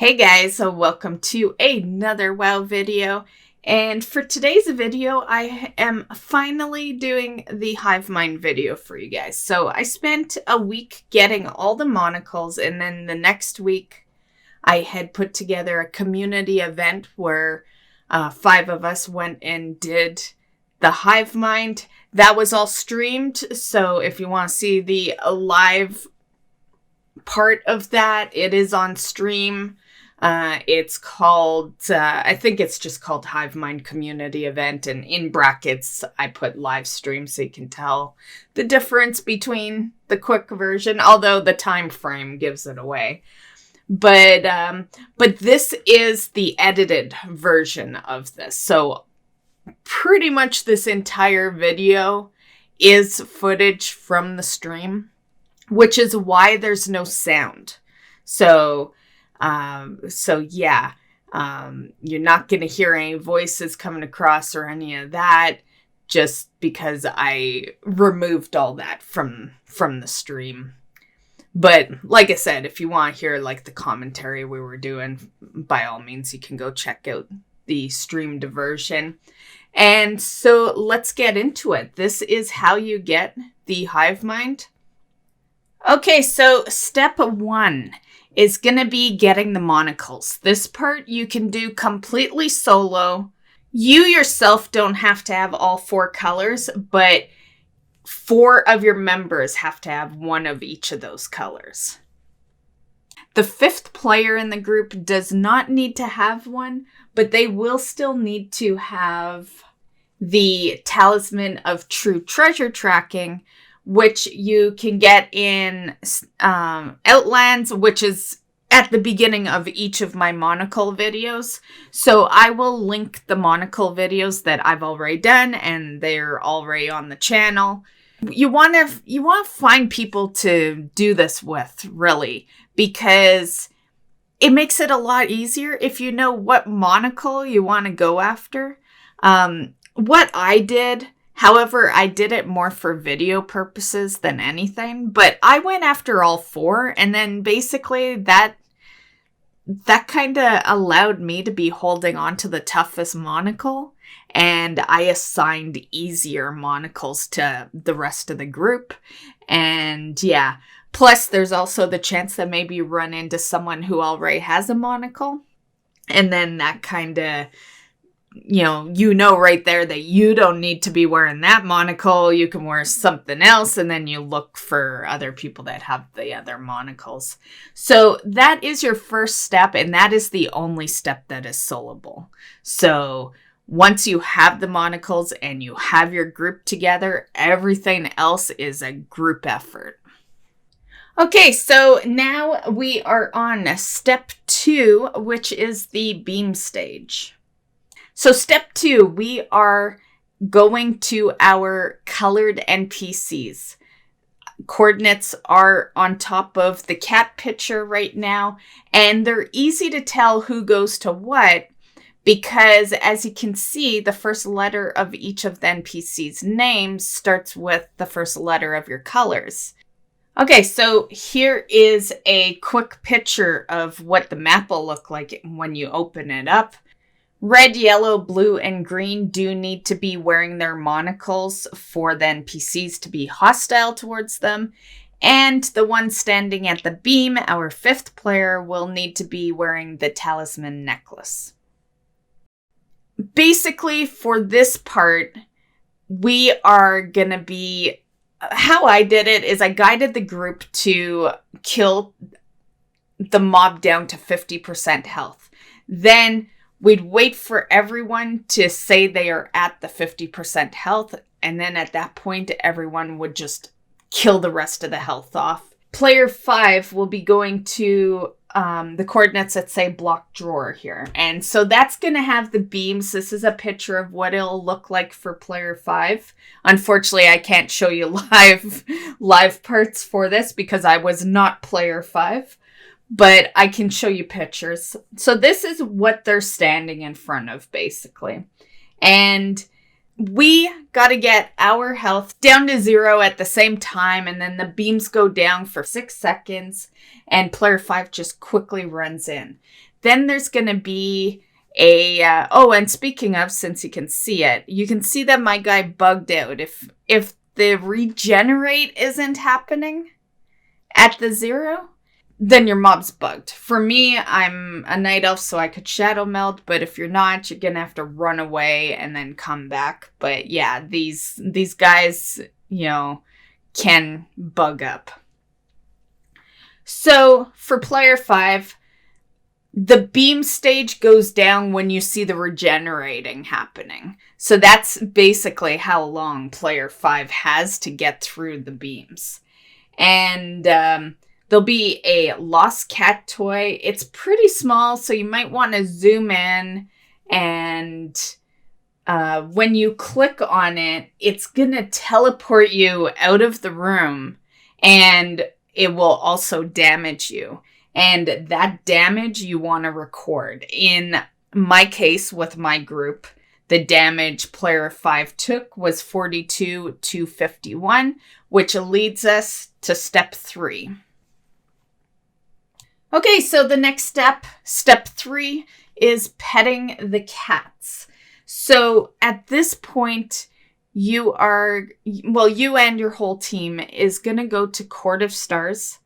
Hey guys, so welcome to another WoW video. And for today's video, I am finally doing the Hivemind video for you guys. So I spent a week getting all the monocles, and then the next week I had put together a community event where 5 of us went and did the Hivemind. That was all streamed, so if you want to see the live part of that, it is on stream. It's called, I think it's just called Hivemind Community Event, and in brackets, I put live stream so you can tell the difference between the quick version, although the time frame gives it away. But this is the edited version of this. So pretty much this entire video is footage from the stream, which is why there's no sound. So yeah, you're not going to hear any voices coming across or any of that, just because I removed all that from the stream. But like I said, if you want to hear like the commentary we were doing, by all means, you can go check out the streamed version. And so let's get into it. This is how you get the Hivemind. Okay, so step 1 is going to be getting the monocles. This part you can do completely solo. You yourself don't have to have all 4 colors, but 4 of your members have to have one of each of those colors. The 5th player in the group does not need to have one, but they will still need to have the Talisman of True Treasure Tracking, which you can get in Outlands, which is at the beginning of each of my monocle videos. So I will link the monocle videos that I've already done, and they're already on the channel. You want to find people to do this with, really, because it makes it a lot easier if you know what monocle you want to go after. What I did, however, I did it more for video purposes than anything, but I went after all 4, and then basically that kind of allowed me to be holding on to the toughest monocle, and I assigned easier monocles to the rest of the group. And yeah, plus there's also the chance that maybe you run into someone who already has a monocle, and then that kind of, you know right there that you don't need to be wearing that monocle. You can wear something else, and then you look for other people that have the other monocles. So that is your first step, and that is the only step that is soloable. So once you have the monocles and you have your group together, everything else is a group effort. Okay, so now we are on step 2, which is the beam stage. So step 2, we are going to our colored NPCs. Coordinates are on top of the cat picture right now, and they're easy to tell who goes to what, because as you can see, the first letter of each of the NPCs' names starts with the first letter of your colors. Okay, so here is a quick picture of what the map will look like when you open it up. Red, yellow, blue, and green do need to be wearing their monocles for the NPCs to be hostile towards them. And the one standing at the beam, our 5th player, will need to be wearing the talisman necklace. Basically, for this part, we are going to be... How I did it is I guided the group to kill the mob down to 50% health. Then we'd wait for everyone to say they are at the 50% health, and then at that point, everyone would just kill the rest of the health off. Player 5 will be going to the coordinates that say block drawer here. And so that's going to have the beams. This is a picture of what it'll look like for player 5. Unfortunately, I can't show you live parts for this because I was not player 5. But I can show you pictures. So this is what they're standing in front of, basically. And we got to get our health down to 0 at the same time, and then the beams go down for 6 seconds, and player 5 just quickly runs in. then there's going to be a, oh, and speaking of, since you can see it, you can see that my guy bugged out. If the regenerate isn't happening at the 0, then your mob's bugged. For me, I'm a night elf, so I could shadow meld, but if you're not, you're gonna have to run away and then come back. But yeah, these guys, can bug up. So for player 5, the beam stage goes down when you see the regenerating happening. So that's basically how long player 5 has to get through the beams. And there'll be a lost cat toy. It's pretty small, so you might want to zoom in. And when you click on it, it's going to teleport you out of the room. And it will also damage you. And that damage you want to record. In my case, with my group, the damage player 5 took was 42 to 51, which leads us to step 3. Okay, so the next step 3, is petting the cats. So at this point, you and your whole team is going to go to Court of Stars.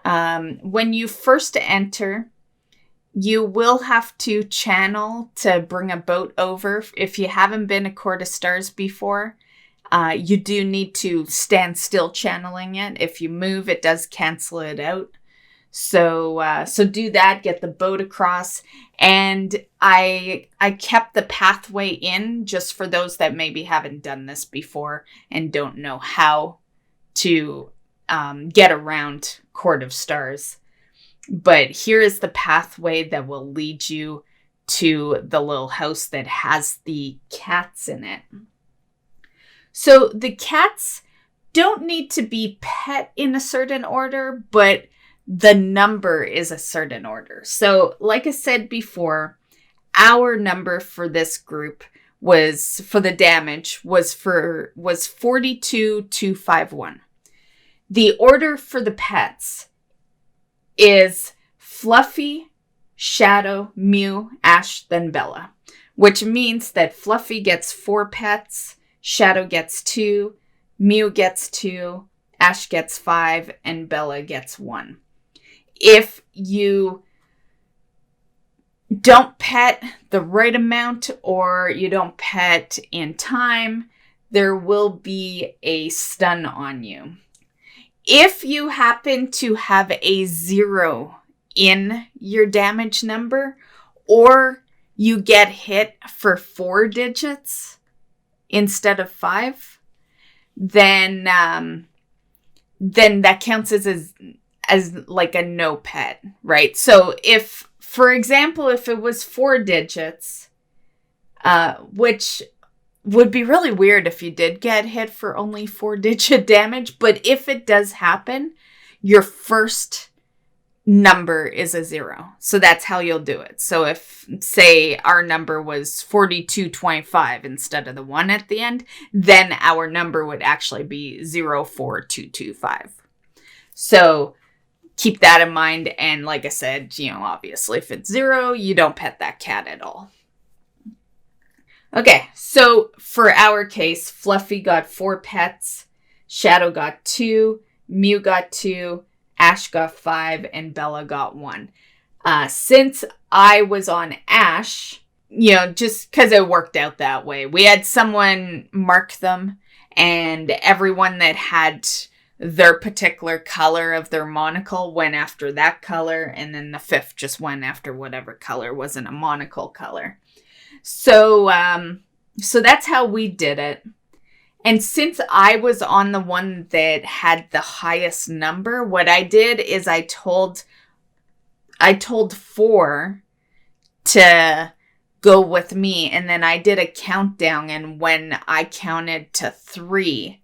When you first enter, you will have to channel to bring a boat over. If you haven't been to Court of Stars before, you do need to stand still channeling it. If you move, it does cancel it out. So do that, get the boat across. And I kept the pathway in just for those that maybe haven't done this before and don't know how to get around Court of Stars. But here is the pathway that will lead you to the little house that has the cats in it. So the cats don't need to be pet in a certain order, but the number is a certain order. So like I said before, our number for this group was, for the damage, was 42 to 51. The order for the pets is Fluffy, Shadow, Mew, Ash, then Bella, which means that Fluffy gets 4 pets, Shadow gets 2, Mew gets 2, Ash gets 5, and Bella gets 1. If you don't pet the right amount or you don't pet in time, there will be a stun on you. If you happen to have a 0 in your damage number, or you get hit for 4 digits instead of 5, then that counts as like a no pet, right? So if, for example, if it was 4 digits, which would be really weird if you did get hit for only 4-digit damage, but if it does happen, your first number is a 0. So that's how you'll do it. So if, say, our number was 4225 instead of the 1 at the end, then our number would actually be 04225. So keep that in mind. And like I said, obviously if it's 0, you don't pet that cat at all. Okay, so for our case, Fluffy got 4 pets, Shadow got 2, Mew got 2, Ash got 5, and Bella got 1. Since I was on Ash, just because it worked out that way, we had someone mark them, and everyone that had their particular color of their monocle went after that color, and then the 5th just went after whatever color wasn't a monocle color. So that's how we did it. And since I was on the one that had the highest number, what I did is I told 4 to go with me, and then I did a countdown, and when I counted to 3,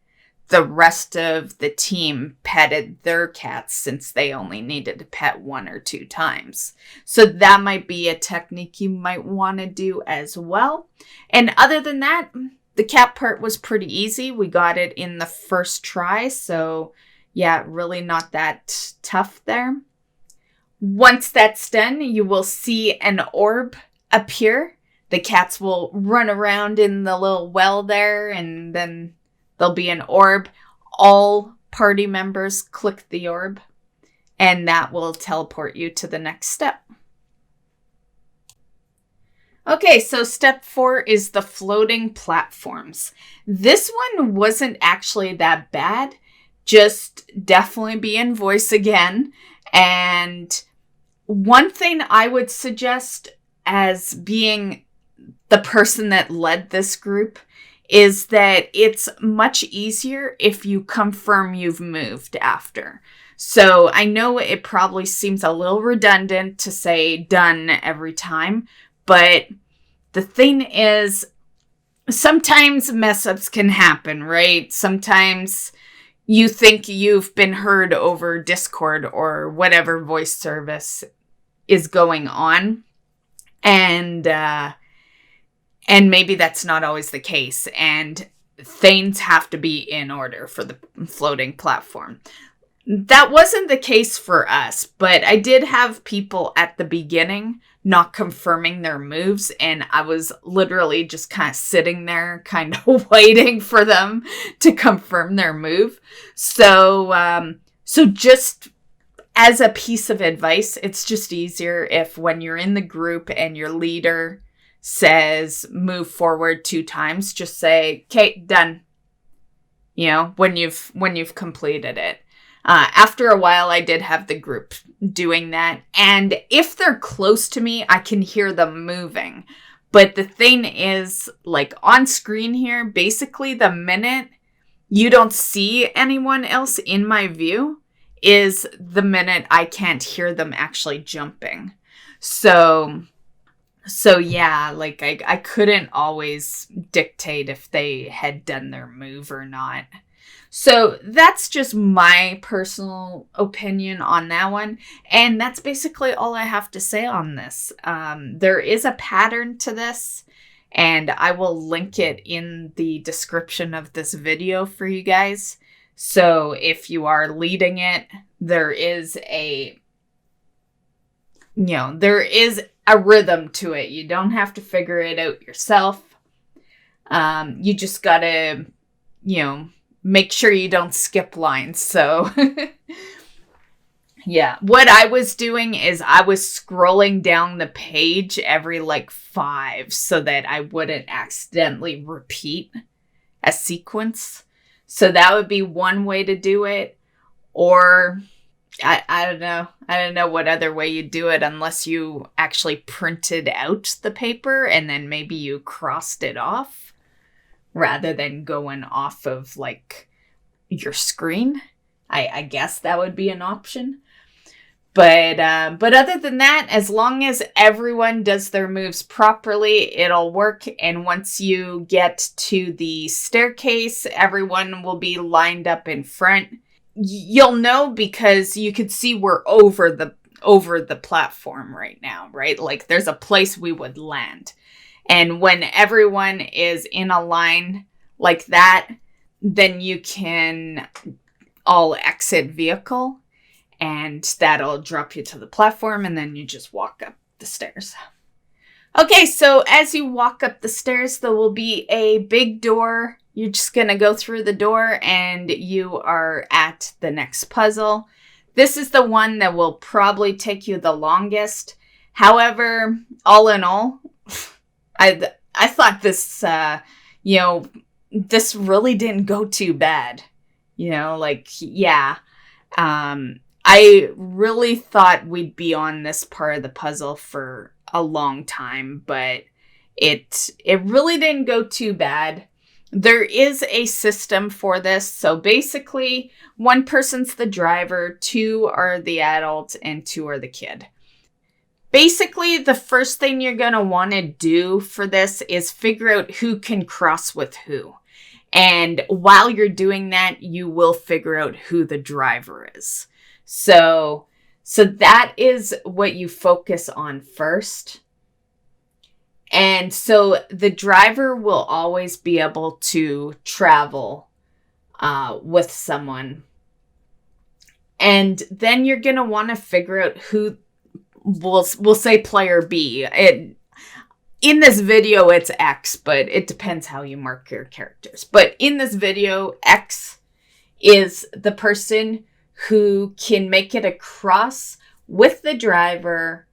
the rest of the team petted their cats since they only needed to pet 1 or 2 times. So that might be a technique you might want to do as well. And other than that, the cat part was pretty easy. We got it in the first try. So yeah, really not that tough there. Once that's done, you will see an orb appear. The cats will run around in the little well there, and then there'll be an orb. All party members click the orb, and that will teleport you to the next step. Okay, so step 4 is the floating platforms. This one wasn't actually that bad. Just definitely be in voice again. And one thing I would suggest as being the person that led this group is that it's much easier if you confirm you've moved after. So I know it probably seems a little redundant to say done every time, but the thing is, sometimes mess ups can happen, right? Sometimes you think you've been heard over Discord or whatever voice service is going on. And maybe that's not always the case. And things have to be in order for the floating platform. That wasn't the case for us, but I did have people at the beginning not confirming their moves, and I was literally just kind of sitting there, kind of waiting for them to confirm their move. So just as a piece of advice, it's just easier if when you're in the group and your leader says move forward 2 times, just say, okay, done. You know, when you've completed it. After a while, I did have the group doing that. And if they're close to me, I can hear them moving. But the thing is, like on screen here, basically the minute you don't see anyone else in my view is the minute I can't hear them actually jumping. So yeah, like I couldn't always dictate if they had done their move or not. So that's just my personal opinion on that one. And that's basically all I have to say on this. There is a pattern to this, and I will link it in the description of this video for you guys. So if you are leading it, there is a rhythm to it. You don't have to figure it out yourself. You just gotta, make sure you don't skip lines. So yeah, what I was doing is I was scrolling down the page every 5 so that I wouldn't accidentally repeat a sequence. So that would be one way to do it. Or I don't know. I don't know what other way you do it unless you actually printed out the paper and then maybe you crossed it off rather than going off of your screen. I guess that would be an option. But other than that, as long as everyone does their moves properly, it'll work. And once you get to the staircase, everyone will be lined up in front. You'll know because you could see we're over the platform right now, right? Like there's a place we would land. And when everyone is in a line like that, then you can all exit vehicle and that'll drop you to the platform and then you just walk up the stairs. Okay, so as you walk up the stairs, there will be a big door. You're just going to go through the door and you are at the next puzzle. This is the one that will probably take you the longest. However, all in all, I thought this, this really didn't go too bad. I really thought we'd be on this part of the puzzle for a long time, but it really didn't go too bad. There is a system for this. So basically, 1 person's the driver, 2 are the adult, and 2 are the kid. Basically, the first thing you're going to want to do for this is figure out who can cross with who. And while you're doing that, you will figure out who the driver is. So that is what you focus on first. And so the driver will always be able to travel with someone. And then you're going to want to figure out who we'll say player B. In this video, it's X, but it depends how you mark your characters. But in this video, X is the person who can make it across with the driver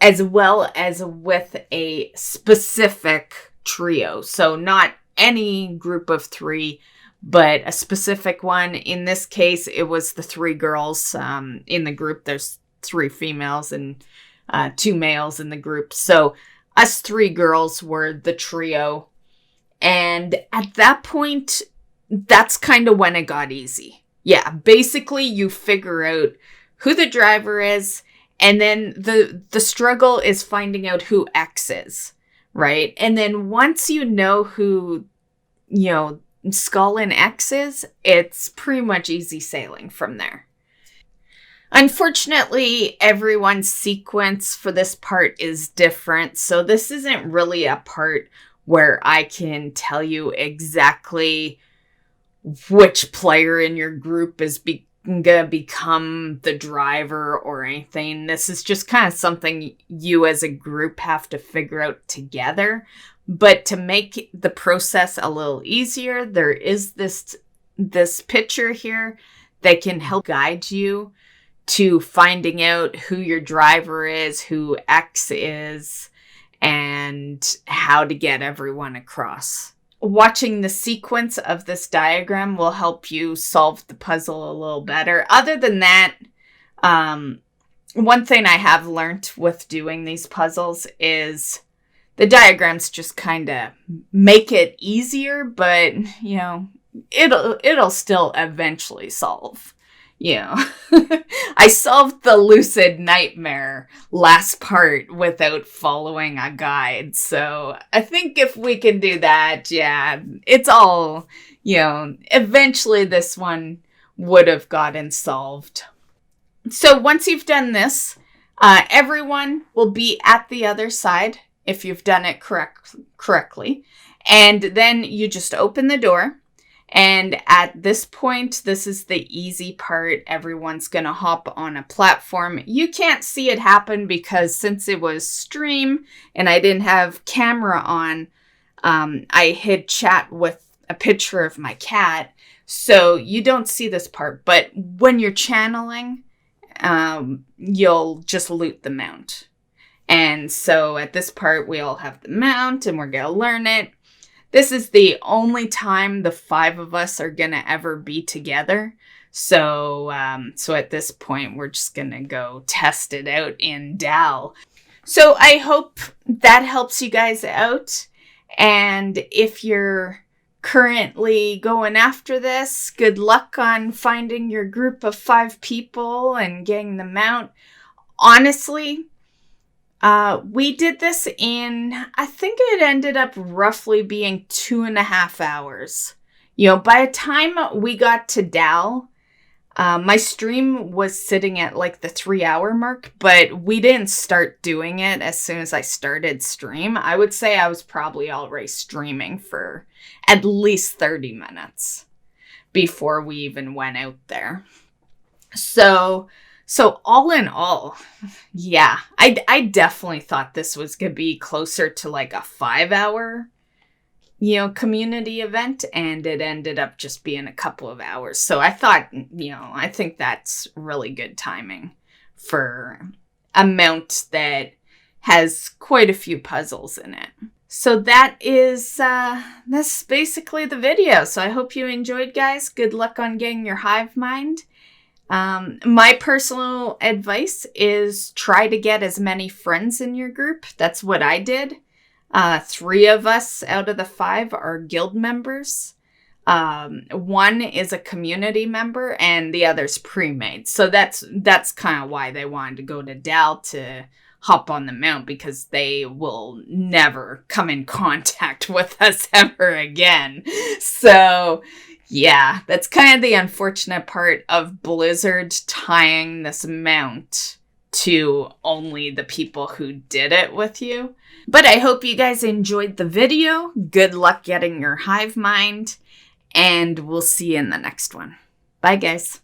as well as with a specific trio. So not any group of 3, but a specific one. In this case, it was the 3 girls in the group. There's 3 females and 2 males in the group. So us 3 girls were the trio. And at that point, that's kind of when it got easy. Yeah, basically you figure out who the driver is, and then the struggle is finding out who X is, right? And then once you know who, Skull and X is, it's pretty much easy sailing from there. Unfortunately, everyone's sequence for this part is different, so this isn't really a part where I can tell you exactly which player in your group is gonna become the driver or anything. This is just kind of something you as a group have to figure out together. But to make the process a little easier, there is this picture here that can help guide you to finding out who your driver is, who X is, and how to get everyone across. Watching the sequence of this diagram will help you solve the puzzle a little better. Other than that, one thing I have learned with doing these puzzles is the diagrams just kind of make it easier, but, it'll still eventually solve. I solved the lucid nightmare last part without following a guide. So I think if we can do that, yeah, it's all, eventually this one would have gotten solved. So once you've done this, everyone will be at the other side if you've done it correctly. And then you just open the door. And at this point, this is the easy part. Everyone's going to hop on a platform. You can't see it happen because since it was stream and I didn't have camera on, I hid chat with a picture of my cat. So you don't see this part. But when you're channeling, you'll just loot the mount. And so at this part, we all have the mount and we're going to learn it. This is the only time the 5 of us are going to ever be together. So at this point, we're just going to go test it out in Dal. So I hope that helps you guys out. And if you're currently going after this, good luck on finding your group of 5 people and getting them out. Honestly, we did this in, I think it ended up roughly being 2.5 hours. By the time we got to Dal, my stream was sitting at like the 3-hour mark, but we didn't start doing it as soon as I started stream. I would say I was probably already streaming for at least 30 minutes before we even went out there. So all in all, yeah, I definitely thought this was going to be closer to like a 5-hour, community event, and it ended up just being a couple of hours. So I thought, I think that's really good timing for a mount that has quite a few puzzles in it. So that's basically the video. So I hope you enjoyed, guys. Good luck on getting your Hivemind. My personal advice is try to get as many friends in your group. That's what I did. 3 of us out of the 5 are guild members. 1 is a community member and the other's pre-made. So that's kind of why they wanted to go to Dal to hop on the mount, because they will never come in contact with us ever again. So yeah, that's kind of the unfortunate part of Blizzard tying this mount to only the people who did it with you. But I hope you guys enjoyed the video. Good luck getting your Hivemind, and we'll see you in the next one. Bye, guys.